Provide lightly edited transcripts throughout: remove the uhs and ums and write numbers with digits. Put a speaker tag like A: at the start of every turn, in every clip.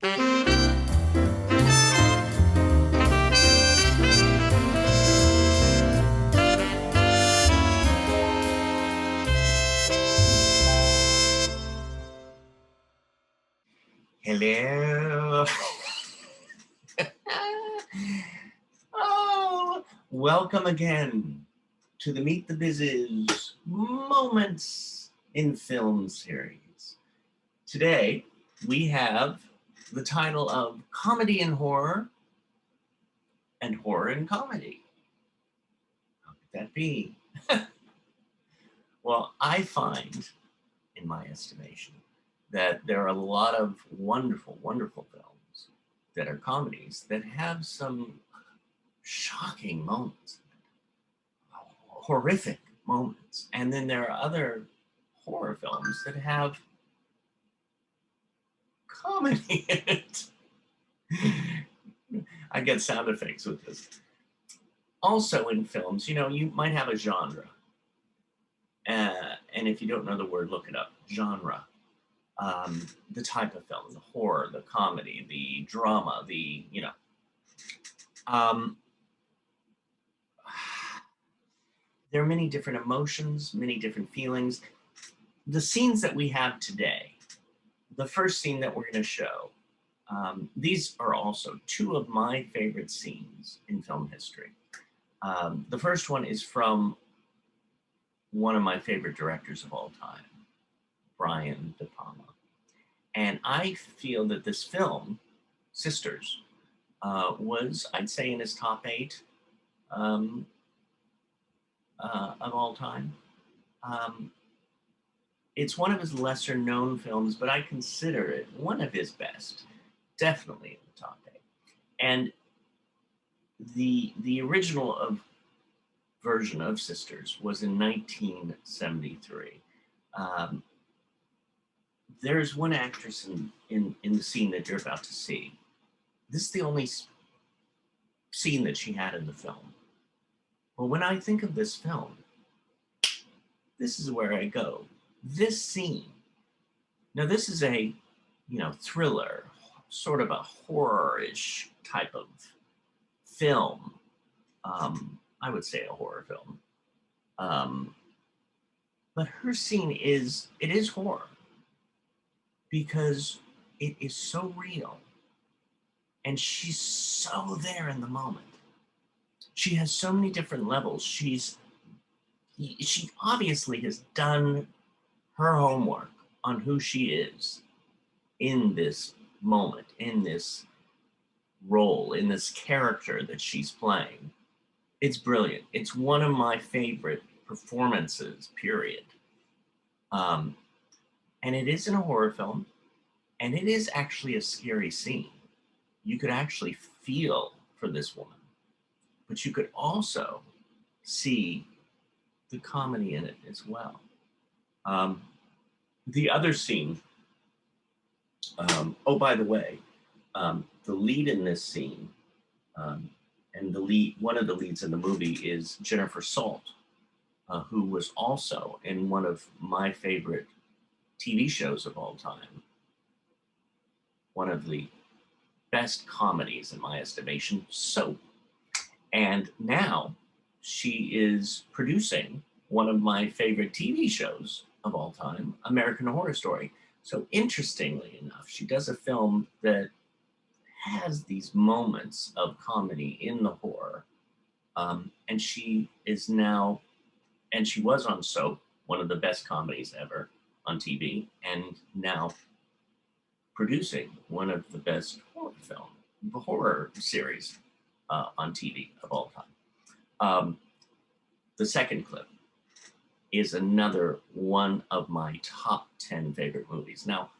A: Hello. Oh, welcome again to the Meet the Biz's Moments in Film series. Today, we have the title of Comedy and Horror and Horror and Comedy. How could that be? Well, I find, in my estimation, that there are a lot of wonderful, wonderful films that are comedies that have some shocking moments, horrific moments. And then there are other horror films that have comedy in it. I get sound effects with this. Also in films, you might have a genre. And if you don't know the word, look it up. Genre. The type of film, the horror, the comedy, the drama, there are many different emotions, many different feelings. The scenes that we have today, the first scene that we're going to show, these are also two of my favorite scenes in film history. The first one is from one of my favorite directors of all time, Brian De Palma. And I feel that this film, Sisters, was, I'd say, in his top 8 of all time. It's one of his lesser known films, but I consider it one of his best, definitely in the top 8. And the original version of Sisters was in 1973. There's one actress in the scene that you're about to see. This is the only scene that she had in the film. But when I think of this film, this is where I go. This scene. Now, this is a, thriller, sort of a horror-ish type of film. I would say a horror film. But her scene is horror because it is so real. And she's so there in the moment. She has so many different levels. She obviously has done her homework on who she is in this moment, in this role, in this character that she's playing. It's brilliant. It's one of my favorite performances, period. And it isn't a horror film, and it is actually a scary scene. You could actually feel for this woman, but you could also see the comedy in it as well. The other scene, by the way, the lead in this scene, and one of the leads in the movie is Jennifer Salt, who was also in one of my favorite TV shows of all time. One of the best comedies in my estimation, Soap. And now she is producing one of my favorite TV shows of all time, American Horror Story. So interestingly enough, she does a film that has these moments of comedy in the horror. And she is now, and she was on Soap, one of the best comedies ever on TV, and now producing one of the best horror series on TV of all time. The second clip is another one of my top 10 favorite movies. Now,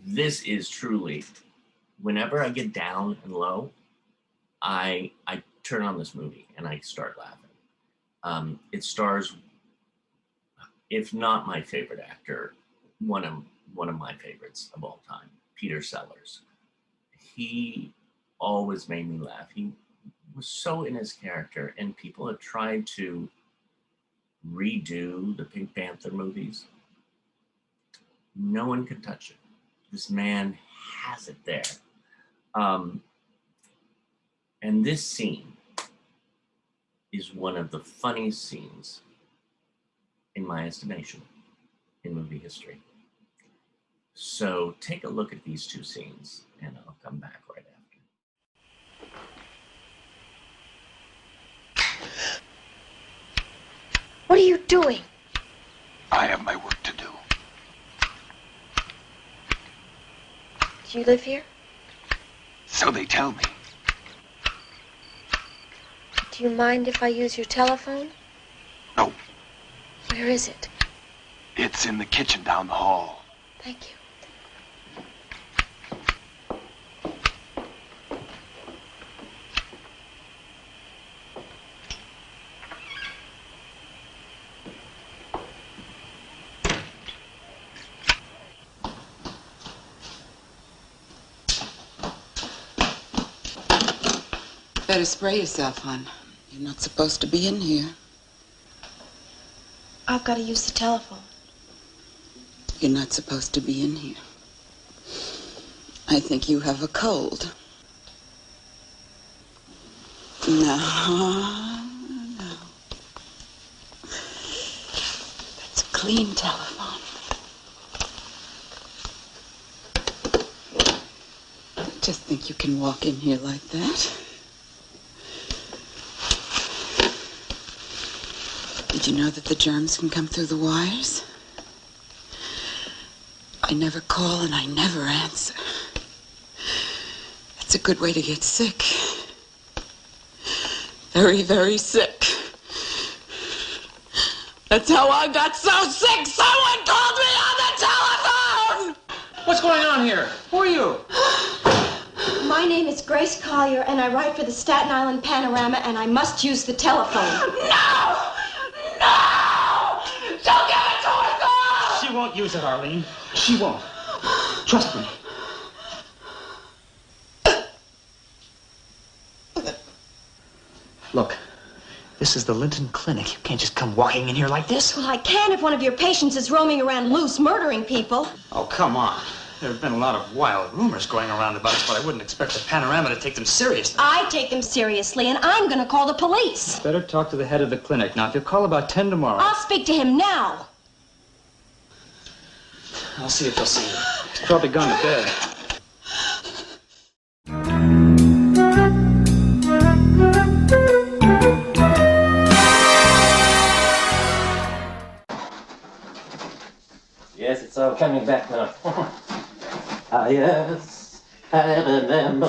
A: this is truly, whenever I get down and low, I turn on this movie and I start laughing. It stars, if not my favorite actor, one of my favorites of all time, Peter Sellers. He always made me laugh. He was so in his character, and people have tried to redo the Pink Panther movies. No one can touch it. This man has it there. And this scene is one of the funniest scenes, in my estimation, in movie history. So take a look at these two scenes, and I'll come back right after.
B: What are you doing?
C: I have my work to do.
B: Do you live here?
C: So they tell me.
B: Do you mind if I use your telephone?
C: No,
B: Where is it?
C: it's in the kitchen down the hall.
B: Thank you.
D: Better spray yourself, hon. You're not supposed to be in here.
B: I've got to use the telephone.
D: You're not supposed to be in here. I think you have a cold. No. That's a clean telephone. Just think you can walk in here like that? Did you know that the germs can come through the wires? I never call and I never answer. It's a good way to get sick. Very, very sick. That's how I got so sick. Someone called me on the telephone!
E: What's going on here? Who are you?
F: My name is Grace Collier, and I write for the Staten Island Panorama, and I must use the telephone.
D: No! No! Don't give it to her, girl!
E: She won't use it, Arlene. She won't. Trust me. Look, this is the Linton Clinic. You can't just come walking in here like this.
F: Well, I can if one of your patients is roaming around loose, murdering people.
E: Oh, come on. There have been a lot of wild rumors going around about us, but I wouldn't expect the Panorama to take them seriously.
F: I take them seriously, and I'm going to call the police.
E: Better talk to the head of the clinic. Now, if you'll call about 10 tomorrow...
F: I'll speak to him now.
E: I'll see if they'll see you. He's probably gone to bed.
G: Yes, it's all coming back now. Ah, yes, I remember.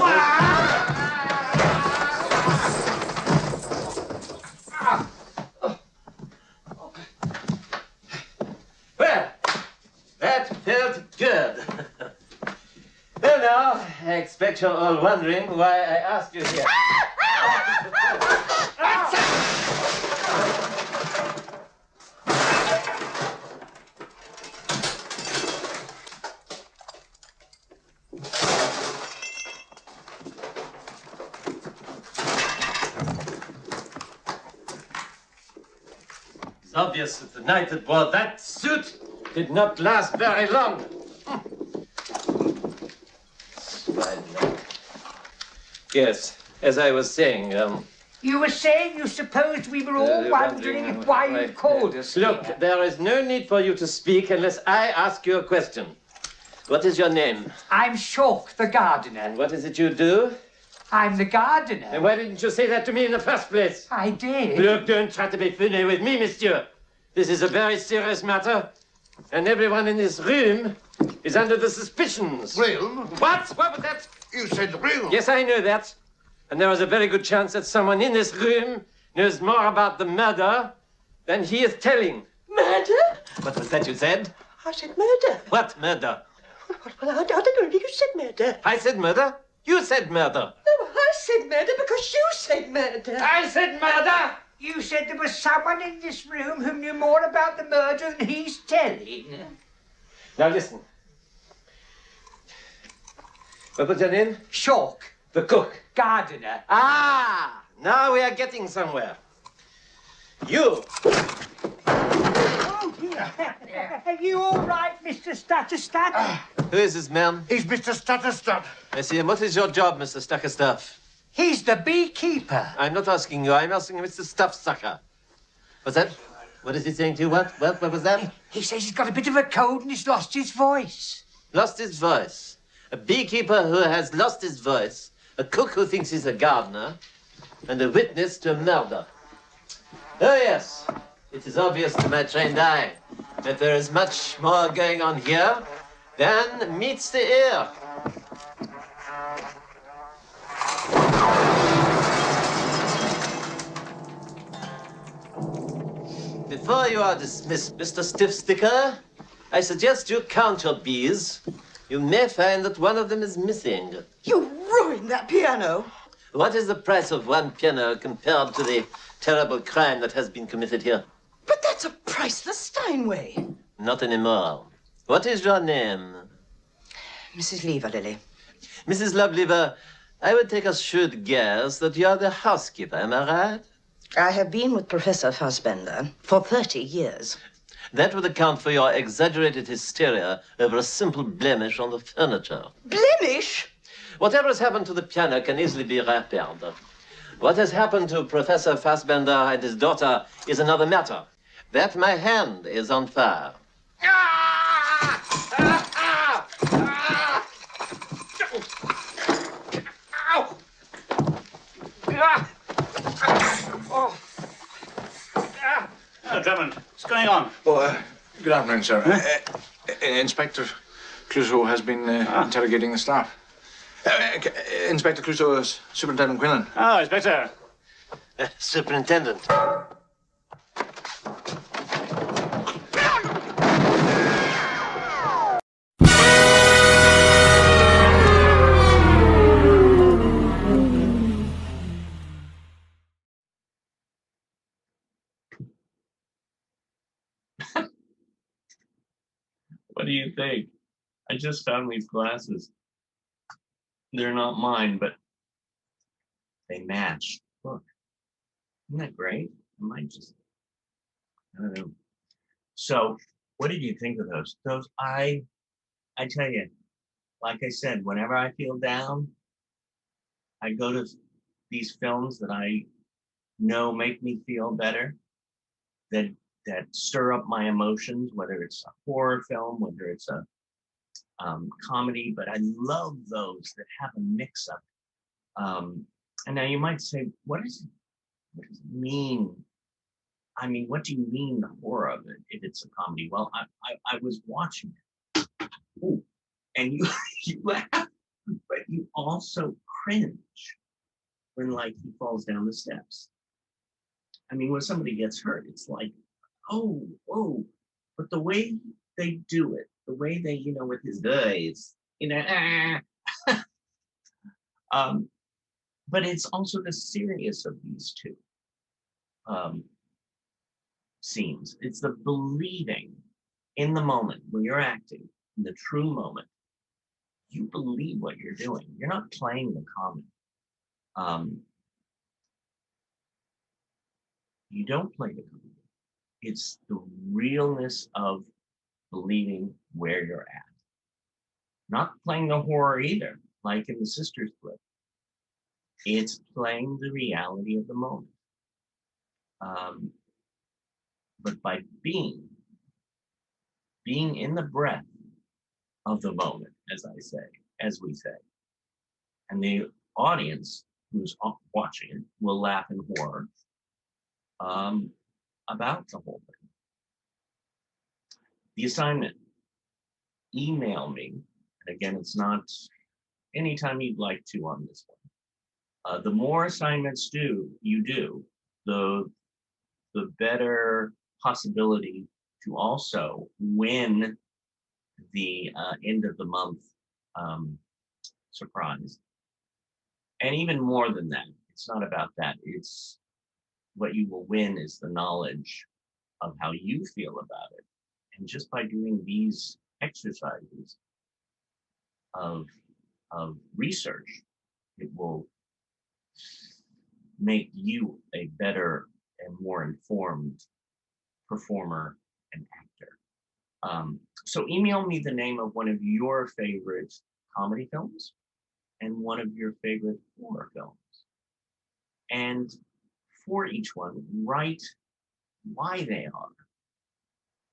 G: Well, that felt good. Well, now, I expect you're all wondering why I asked you here. It's obvious that the night that wore that suit did not last very long. Yes, as I was saying,
H: You were saying you supposed we were all wondering why you called us.
G: Look,
H: here.
G: there is no need for you to speak unless I ask you a question. What is your name?
H: I'm Shawk, the gardener.
G: And what is it you do?
H: I'm the gardener.
G: And why didn't you say that to me in the first place?
H: I did.
G: Look, don't try to be funny with me, monsieur. This is a very serious matter, and everyone in this room is under the suspicions.
I: Room?
G: What? What was that?
I: You said room.
G: Yes, I know that. And there is a very good chance that someone in this room knows more about the murder than he is telling.
H: Murder?
G: What was that you said?
H: I said murder.
G: What murder?
H: Well, I don't know. You said murder.
G: I said murder. You said murder.
H: No, I said murder because you said murder.
G: I said murder.
H: You said there was someone in this room who knew more about the murder than he's telling.
G: Now listen. What was your name?
H: Shawk,
G: The cook.
H: gardener.
G: Ah! Now we are getting somewhere. You.
H: Oh, Are you all right, Mr. Stutterstat?
G: Who is this man?
H: He's Mr. Stutterstat.
G: I see him. What is your job, Mr. Stuckerstuff?
H: He's the beekeeper.
G: I'm not asking you. I'm asking Mr. Stuffsucker. What's that? What is he saying to you? What was that?
H: He says he's got a bit of a cold and he's lost his voice.
G: Lost his voice. A beekeeper who has lost his voice. A cook who thinks he's a gardener. And a witness to a murder. Oh, yes. It is obvious to my trained eye that there is much more going on here than meets the ear. Before you are dismissed, Mr. Stiffsticker, I suggest you count your bees. You may find that one of them is missing.
I: You ruined that piano.
G: What is the price of one piano compared to the terrible crime that has been committed here?
I: But that's a priceless Steinway.
G: Not anymore. What is your name?
I: Mrs. Lever, Lily.
G: Mrs. Loveliver, I would take a shrewd guess that you are the housekeeper, am I right?
I: I have been with Professor Fassbender for 30 years.
G: That would account for your exaggerated hysteria over a simple blemish on the furniture.
I: Blemish?
G: Whatever has happened to the piano can easily be repaired. What has happened to Professor Fassbender and his daughter is another matter. That my hand is on fire.
E: Oh, Drummond, what's going on?
J: Oh, good afternoon, sir. Inspector Clouseau has been interrogating the staff. Inspector Clouseau is Superintendent Quinlan.
E: Oh, it's better.
G: Superintendent.
A: What do you think? I just found these glasses. They're not mine, but they match. Look, isn't that great? I don't know. So, what did you think of those? I tell you, like I said, whenever I feel down, I go to these films that I know make me feel better, that stir up my emotions, whether it's a horror film, whether it's a comedy, but I love those that have a mix up. And now you might say, what does it mean? I mean, what do you mean the horror of it if it's a comedy? Well, I was watching it. Ooh, and you laugh, but you also cringe when like he falls down the steps. I mean, when somebody gets hurt, it's like, oh, but the way they do it, the way they, with his guys, but it's also the serious of these two scenes. It's the believing in the moment when you're acting, in the true moment. You believe what you're doing. You're not playing the comedy. You don't play the comedy. It's the realness of believing where you're at. Not playing the horror either, like in the Sisters clip. It's playing the reality of the moment. But by being in the breath of the moment, as we say, and the audience who's watching it will laugh in horror about the whole thing. The assignment, email me. And again, it's not anytime you'd like to on this one. The more assignments you do, the better possibility to also win the end of the month surprise. And even more than that, it's not about that. It's what you will win is the knowledge of how you feel about it. And just by doing these exercises of research, it will make you a better and more informed performer an actor. So email me the name of one of your favorite comedy films and one of your favorite horror films. And for each one, write why they are.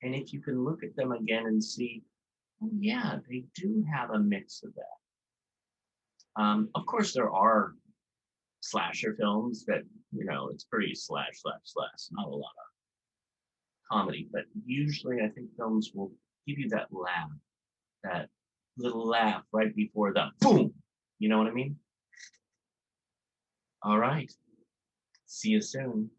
A: And if you can look at them again and see, oh yeah, they do have a mix of that. Of course, there are slasher films that, it's pretty slash, not a lot of comedy, but usually I think films will give you that laugh, that little laugh right before the boom. You know what I mean? All right. See you soon.